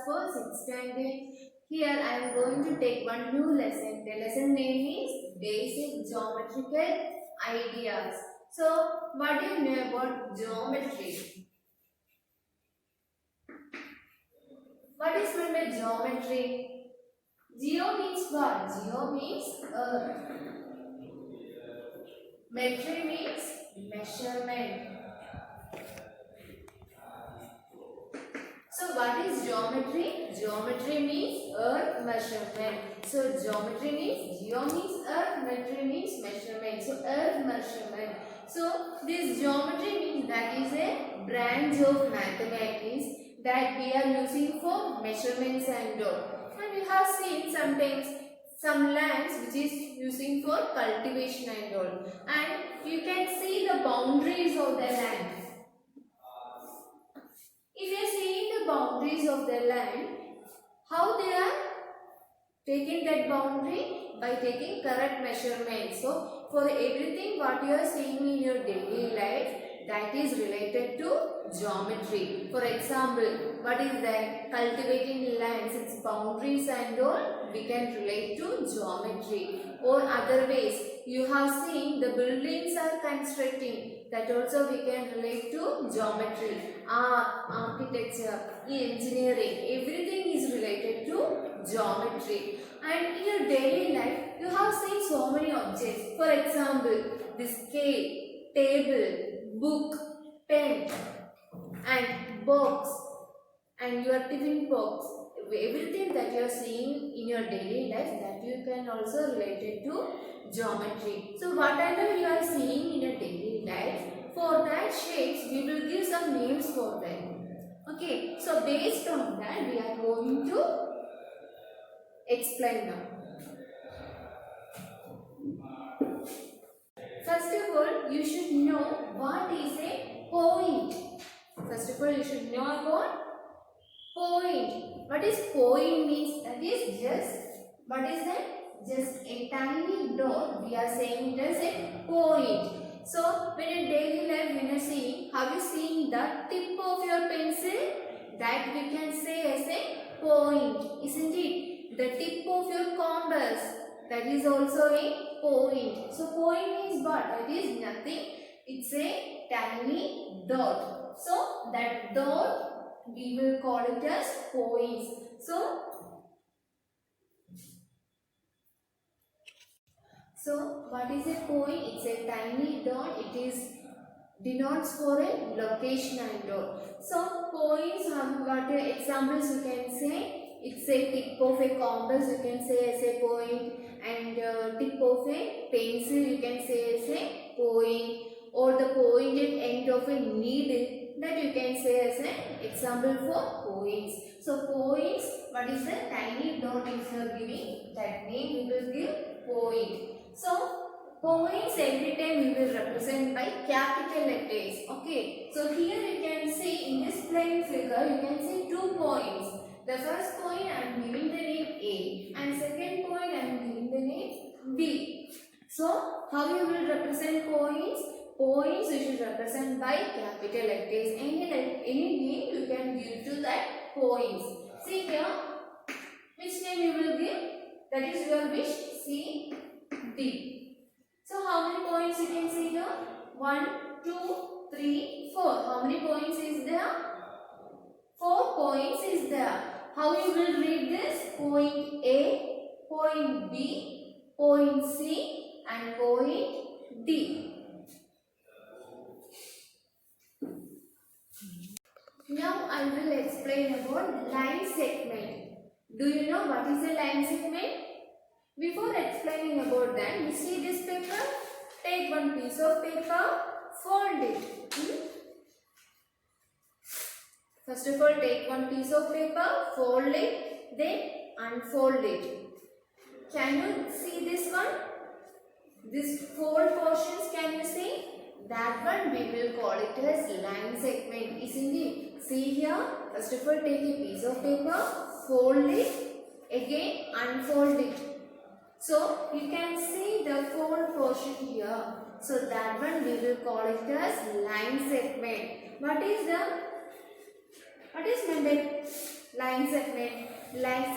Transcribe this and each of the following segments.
for 6th standard. Here I am going to take one new lesson. The lesson name is Basic Geometrical Ideas. So, what do you know about geometry? What is meant by geometry? Geo means what? Geo means earth. Metry means measurement. So what is geometry? Geometry means earth measurement. So geometry means geo means earth, metry means measurement. So earth measurement. So this geometry means that is a branch of mathematics that we are using for measurements and all. And we have seen sometimes some lands which is using for cultivation and all. And you can see the boundaries of the land. If you are seeing the boundaries of the land, how they are taking that boundary? By taking correct measurements. So, for everything what you are seeing in your daily life, that is related to geometry. For example, what is that? Cultivating lands, its boundaries and all, we can relate to geometry. Or other ways, you have seen the buildings are constructing, that also we can relate to geometry. Art, architecture, engineering, everything is related to geometry. And in your daily life, you have seen so many objects. For example, this scale, table, book, pen, and box, and your tiffin box. Everything that you are seeing in your daily life, that you can also relate it to geometry. So whatever you are seeing in your daily life, for that shapes we will give some names for them. Okay, so based on that we are going to explain now. First of all, you should know what is a point. First of all, you should know about point. What is point means? That is just, what is that? Just a tiny dot. We are saying it as a point. So, when in daily life, when you are seeing, have you seen the tip of your pencil? That we can say as a point, isn't it? The tip of your compass, that is also a point. So, point means what? That is nothing. It's a tiny dot. So, that dot we will call it as points. So what is a point? It's a tiny dot. It is denotes for a location and all. So points, what examples you can say? It's a tip of a compass, you can say as a point, and tip of a pencil you can say as a point, or the pointed end of a needle, that you can say as an example for points. So points, what is the tiny dot if you are giving that name, we will give point. So points every time we will represent by capital letters. Okay. So here you can see in this plain figure, you can see 2 points. The first point I am giving the name A, and second point I am giving the name B. So how you will represent points? Points you should represent by capital letters. Any name you can give to that points. See here, which name you will give? That is your wish. C, D. So how many points you can see here? 1, 2, 3, 4. How many points is there? 4 points is there. How you will read this? Point A, point B, point C, and point D. Now I will explain about line segment. Do you know what is a line segment? Before explaining about that, you see this paper? Take one piece of paper, fold it. First of all, take one piece of paper, fold it, then unfold it. Can you see this one? This fold portions, can you see? That one we will call it as line segment, isn't it? See here, first of all take a piece of paper, fold it, again unfold it. So you can see the fold portion here. So that one we will call it as line segment. What is meant by line segment. Line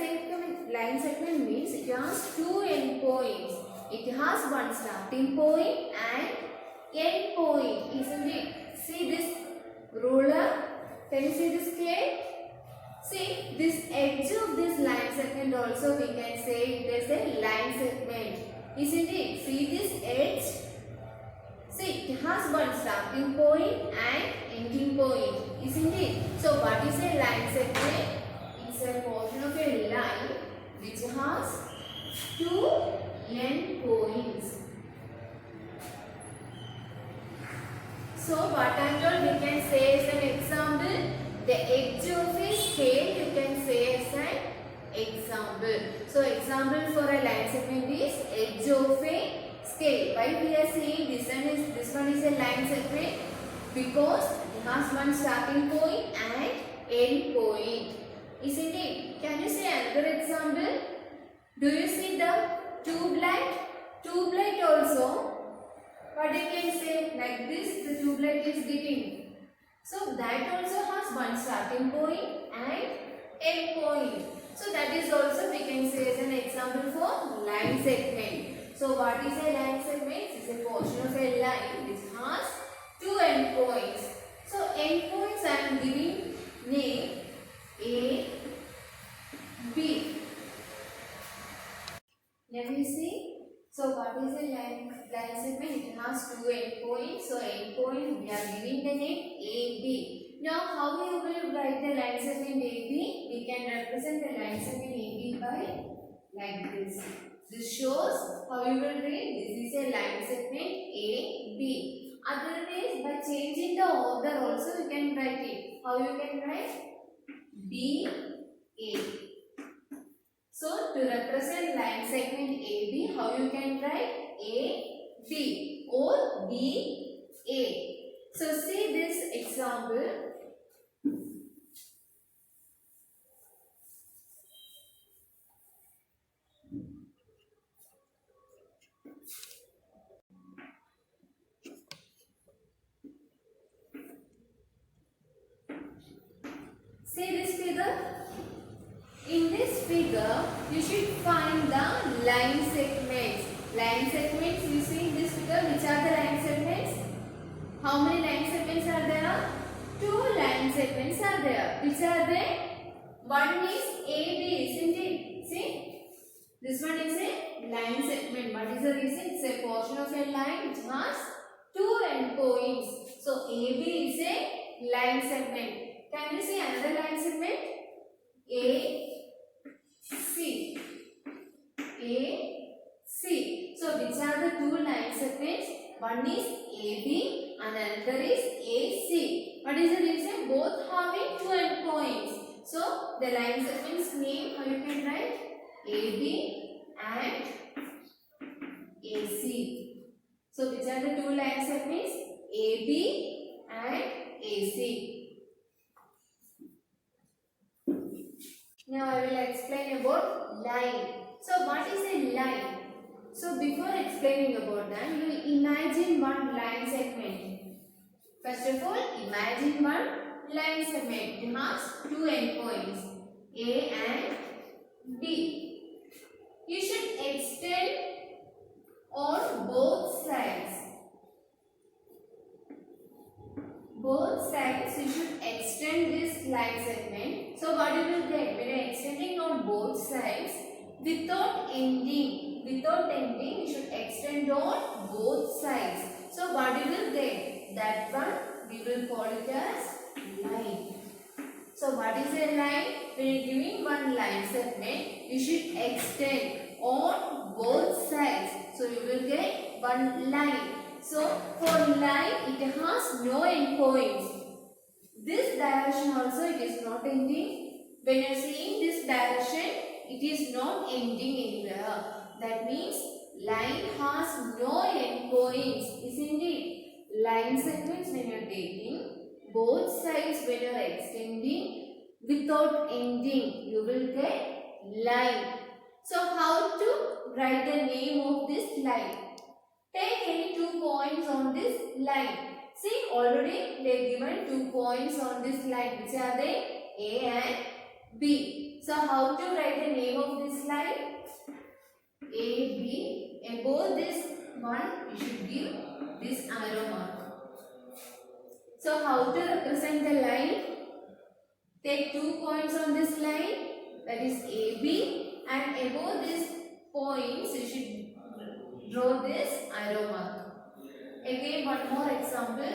segment means it has two endpoints. It has one starting point and end point, isn't it? See this ruler. Can you see this clear? See this edge of this line segment also we can say it is a line segment, isn't it? See this edge. See, it has one starting point and ending point, isn't it? So, what is a line segment? It's a portion of a line which has two end points. So, what I told we can say as an example, the edge of a scale you can say as an example. So, example for a line segment is edge of a scale. Why we are saying this one is a line segment? Because it has one starting point and end point, isn't it? Can you say another example? Do you see the tube light? Tube light also, what you can say like this, the tube light is getting. So that also has one starting point and end point. So that is also we can say as an example for line segment. So what is a line segment? It is a portion of a line which has two endpoints. So endpoints I am giving name A, B. Let me see. So what is a line segment? It has two endpoints. So endpoint we are giving the name A, B. Now how we will write the line segment AB? We can represent the line segment AB by like this. This shows how you will read. This is a line segment A, B. Otherwise, by changing the order also you can write it. How you can write? B, A. So, to represent line segment AB, how you can write? A, B or B, A. So, see this example. See this figure? In this figure, you should find the line segments. Line segments, you see in this figure, which are the line segments? How many line segments are there? Two line segments are there. Which are they? One is AB, isn't it? See? This one is a line segment. What is the reason? It's a portion of a line which has two endpoints. So, AB is a line segment. Can you see another line segment? A, C. A, C. So, which are the two line segments? One is AB and another is AC. What is the reason? Both having two endpoints. So, the line segments name, how you can write? AB and AC. So, which are the two line segments? AB and AC. Now I will explain about line. So what is a line? So before explaining about that, you imagine one line segment. First of all, imagine one line segment. It has two endpoints, A and B. You should extend on both sides. Both sides you should extend this line segment. So what you will get when you are extending on both sides without ending you should extend on both sides. So what you will get? That one we will call it as line. So what is a line? When you are giving one line segment, you should extend on both sides. So you will get one line. So, for line, it has no endpoints. This direction also, it is not ending. When you are seeing this direction, it is not ending anywhere. That means, line has no endpoints, isn't it? Line segments when you are taking, both sides when you are extending, without ending, you will get line. So, how to write the name of this line? Take any 2 points on this line. See, already they given 2 points on this line. Which are they? A and B. So how to write the name of this line? A, B. Above this one, you should give this arrow mark. So how to represent the line? Take 2 points on this line, that is AB, and above these points, you should draw this arrow mark. Again, one more example.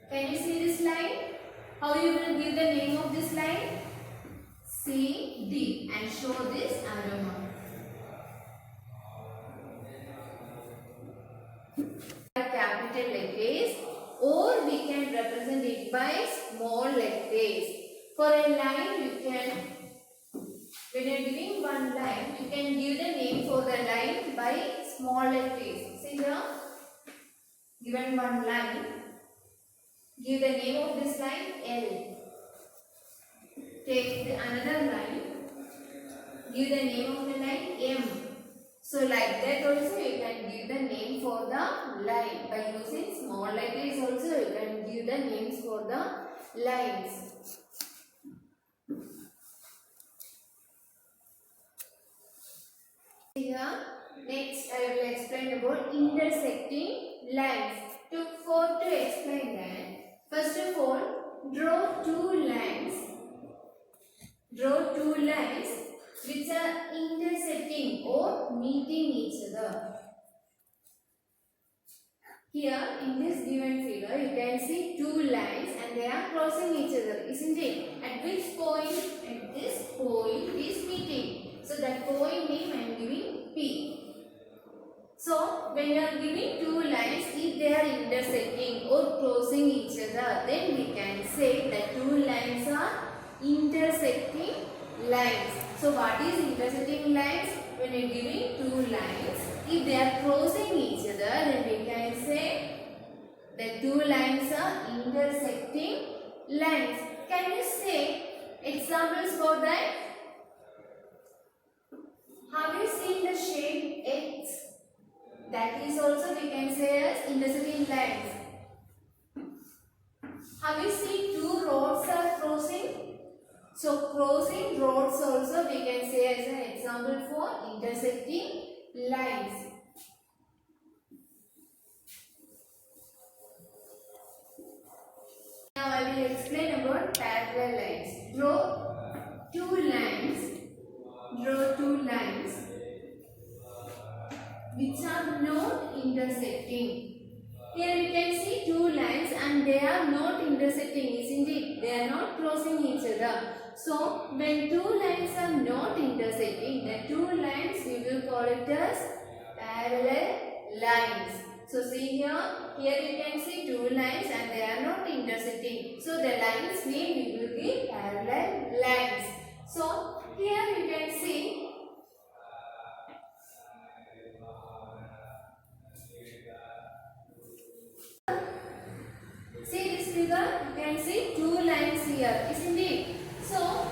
Can you see this line? How you will give the name of this line? C, D, and show this arrow mark. Capital letters, or we can represent it by small letters. For a line, you can, when you are giving one line, you can give the name for the line by small letters. See here, given one line, give the name of this line L. Take another line, give the name of the line M. So like that also you can give the name for the line. By using small letters also you can give the names for the lines. Here, next I will explain about intersecting lines. To explain that, first of all, draw two lines. Draw two lines which are intersecting or meeting each other. Here in this given figure you can see two lines and they are crossing each other, isn't it? At which point? At this point is meeting. So that point name I am giving P. So when you are giving two lines, if they are intersecting or crossing each other, then we can say that two lines are intersecting lines. So what is intersecting lines? When you are giving two lines, if they are crossing each other, then we can say that two lines are intersecting lines. Can you say examples for that? Have you seen the shape X? That is also we can say as intersecting lines. Have you seen two roads are crossing? So crossing roads also we can say as an example for intersecting lines. Now I will explain about parallel lines. Draw two lines which are not intersecting. Here you can see two lines and they are not intersecting, isn't it? They are not crossing each other. So when two lines are not intersecting, the two lines we will call it as parallel lines. So see here you can see two lines and they are not intersecting. So the lines name we will give parallel lines. So here you can see this figure, you can see two lines here, isn't it? So,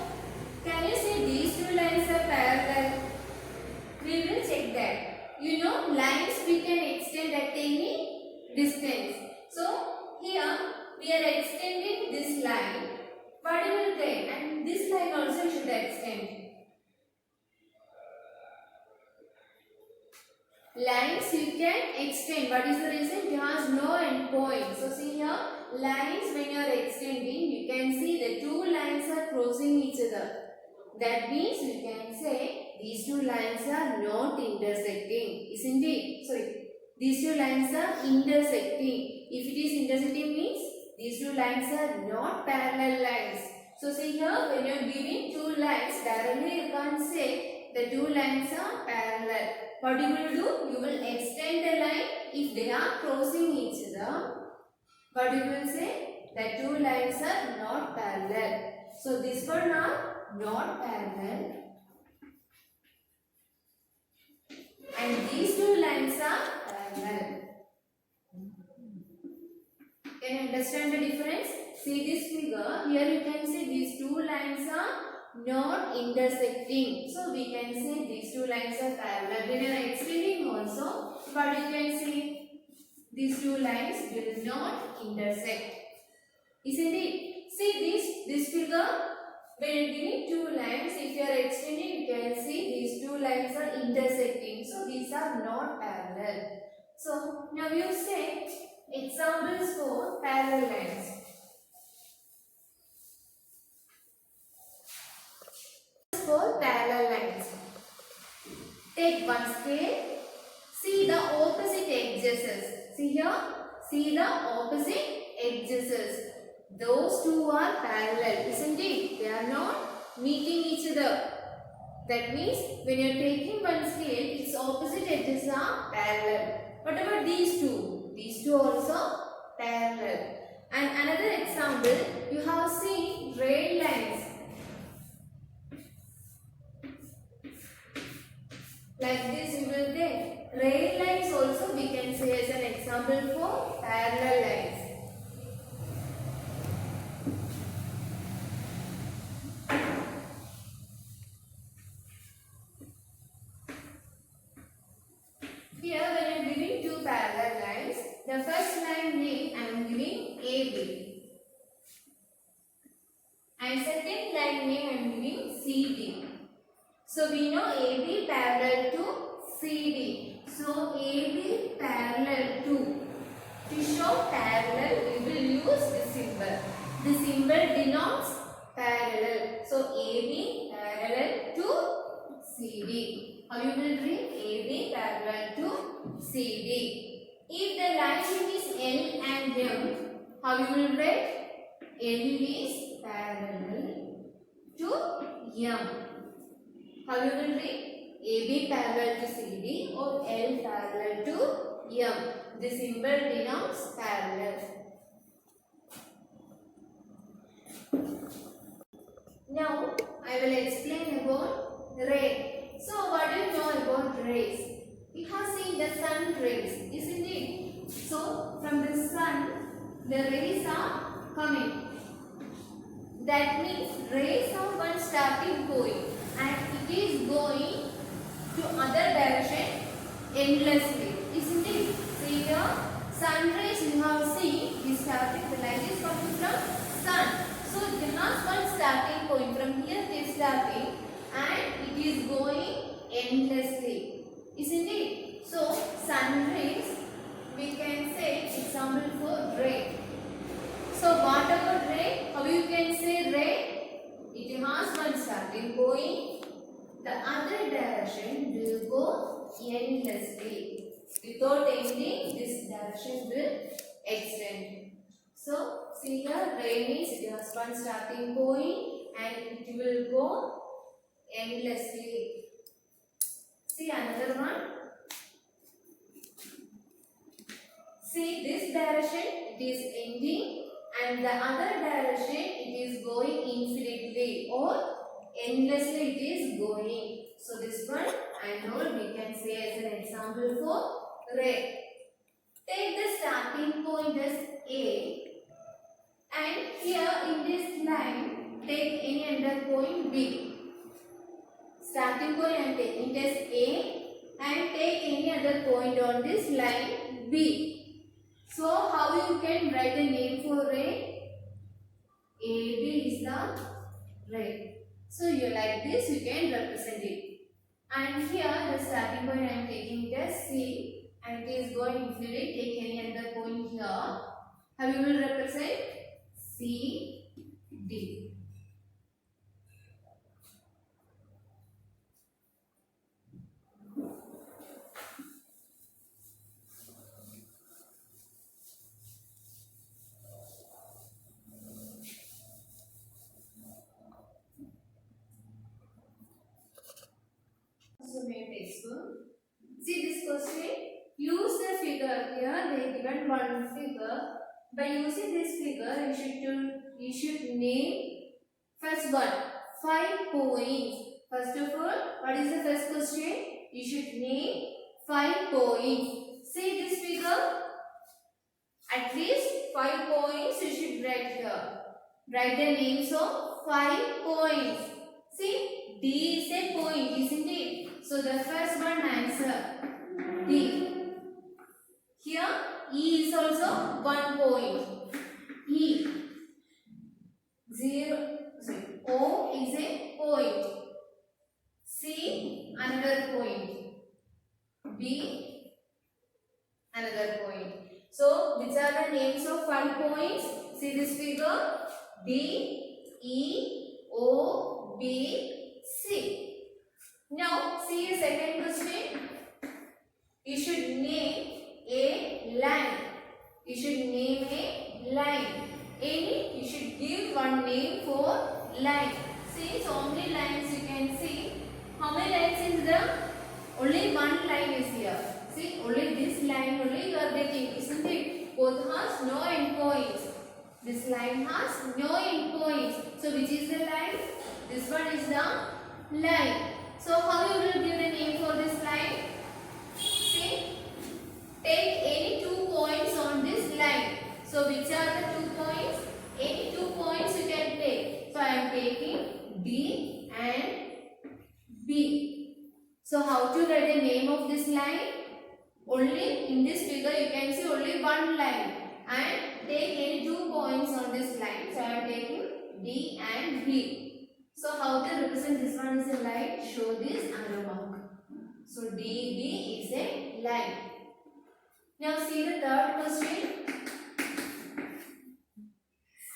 can you see these two lines are parallel? We will check that. You know, lines we can extend at any distance. So, here we are extending this line. What you will take? And this line also should extend. Lines you can extend. What is the reason? It has no end point. So see here, lines when you are extending, you can see the two lines are crossing each other. That means you can say these two lines are not intersecting, isn't it? Sorry, these two lines are intersecting. If it is intersecting means these two lines are not parallel lines. So see here, when you are giving two lines, directly you can't say the two lines are parallel. What you will do? You will extend the line if they are crossing each other. What you will say? The two lines are not parallel. So this one are not parallel. And these two lines are parallel. Can you understand the difference? See this figure. Here you can see these two lines are not intersecting. So we can say these two lines are parallel. When you are extending also, but you can see these two lines will not intersect. Isn't it? See this figure. When giving two lines, if you are extending, you can see these two lines are intersecting. So these are not parallel. So now you say examples for parallel lines. For parallel lines, take one scale. See the opposite edges. See here. See the opposite edges. Those two are parallel, isn't it? They are not meeting each other. That means when you are taking one scale, its opposite edges are parallel. What about these two? These two also parallel. And another example, you have seen rail lines. Like this you will get. Rail lines also we can say as an example for parallel lines. Here when I am giving two parallel lines, the first line name I am giving AB. And second line name I am giving CD. So we know AB parallel to CD. So AB parallel to show parallel we will use this symbol. The symbol denotes parallel. So AB parallel to CD. How you will read? AB parallel to CD. If the line name is L and M, how you will write? L is parallel to M. How you will read? AB parallel to CD or L parallel to M. The symbol denotes parallel. Now I will explain about ray. So what do you know about rays? We have seen the sun rays, isn't it? So from the sun the rays are coming. That means rays have one starting point and it is going to other direction endlessly, isn't it? See here, sun rays you have seen is starting, the light is coming from sun. So it has one starting point, from here it is starting and it is going endlessly, isn't it? So sun rays we can say example for ray. So what about ray? How you can say ray? It has one starting point. The other direction will go endlessly. Without ending, this direction will extend. So see here, ray means it has one starting point and it will go endlessly. See another one. See this direction it is ending and the other direction it is going infinitely or endlessly it is going. So this one I know we can say as an example for ray. Take the starting point as A and here in this line take any other point B. Starting point I am taking as A and take any other point on this line B. So how you can write a name for ray? AB is the ray. So you like this you can represent it. And here the starting point I am taking it as C and it is going infinity. Take any other point here. How you will represent? C, D. So see this question. Use the figure here. They given one figure. By using this figure, you should name first one 5 points. First of all, what is the first question? You should name 5 points. See this figure. At least 5 points you should write here. Write the names of 5 points. See, D is a point, isn't it? So the first one answer D. Here here E is also 1 point. E 0 O is a point. C another point. B another point. So which are the names of 5 points? See this figure. D, E, O, B, C. Now see the second question. You should name a line. You should name a line. You should give one name for line. See, so many lines you can see. How many lines is there? Only one line is here. See, only this line only you are getting, isn't it? Both has no endpoints. This line has no endpoints. So which is the line? This one is the line. So how you will give the name for this line? See, take any 2 points on this line. So which are the 2 points? Any 2 points you can take. So I am taking D and B. So how to write the name of this line? Only in this figure you can see only one line. And take any 2 points on this line. So I am taking D and B. So how to represent this one is a line? Show this arrow mark. So DB is a line. Now see the third question.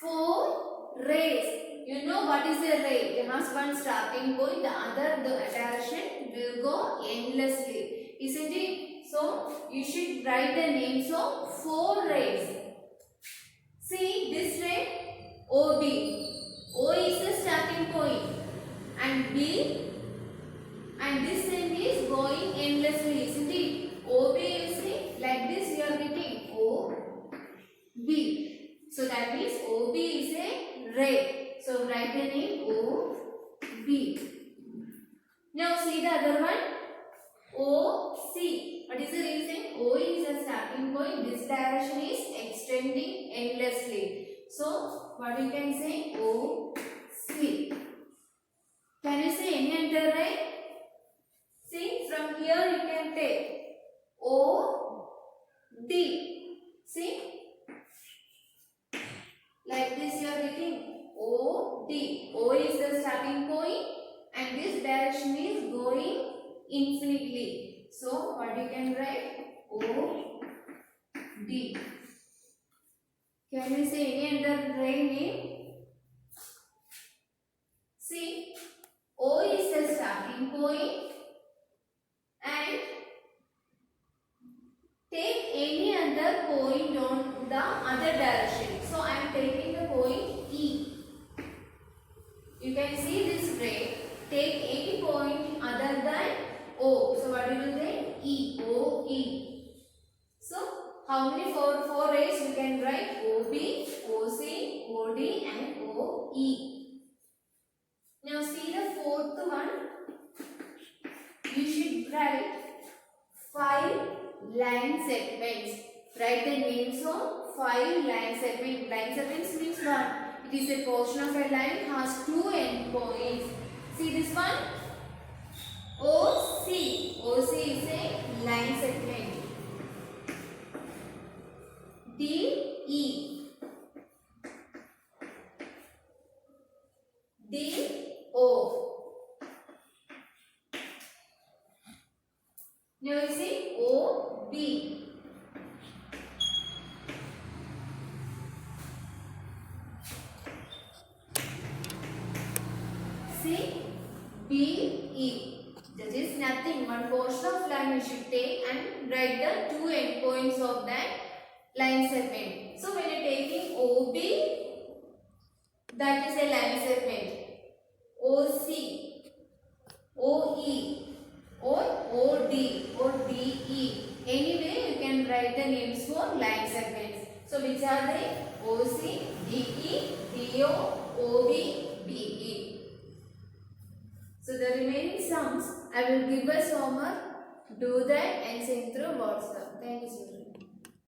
4 rays. You know what is a ray? It has one starting point, the other direction will go endlessly. Isn't it? So you should write the names of 4 rays. See this ray, OB. O is the starting point and B, and this end is going endlessly, isn't it? OB you see, like this you are getting OB. So that means OB is a ray. So write the name OB. Now see the other one, OC. What is the reason? O is a starting point. This direction is extending endlessly. So what you can say? OC. Can you say any other ray? See, from here you can take OD. See, like this you are getting OD. O is the starting point and this direction is going infinitely. So what you can write? OD. Can we say any other ray name? See, O is the starting point and take any other point on the other direction. So I am taking the point E. You can see this ray. Take any point other than O. So what will you say? E. O, E. So how many four rays you can write? OB, OC, OD and OE. Now see the fourth one. You should write 5 line segments. Write the names of 5 line segments. Line segments means what? It is a portion of a line has 2 endpoints. See this one? OC. OC is a line segment. DE. DO. Now you see OB. See BE. That is nothing. One portion of line you should take and write the 2 endpoints of that line segment. So when you are taking OB, that is a line segment. OC, OE or OD or DE. Anyway, you can write the names for line segments. So which are they? OC, DE, DO, OB, BE. So the remaining sums I will give as homework. Do that and send through WhatsApp. Thank you, children.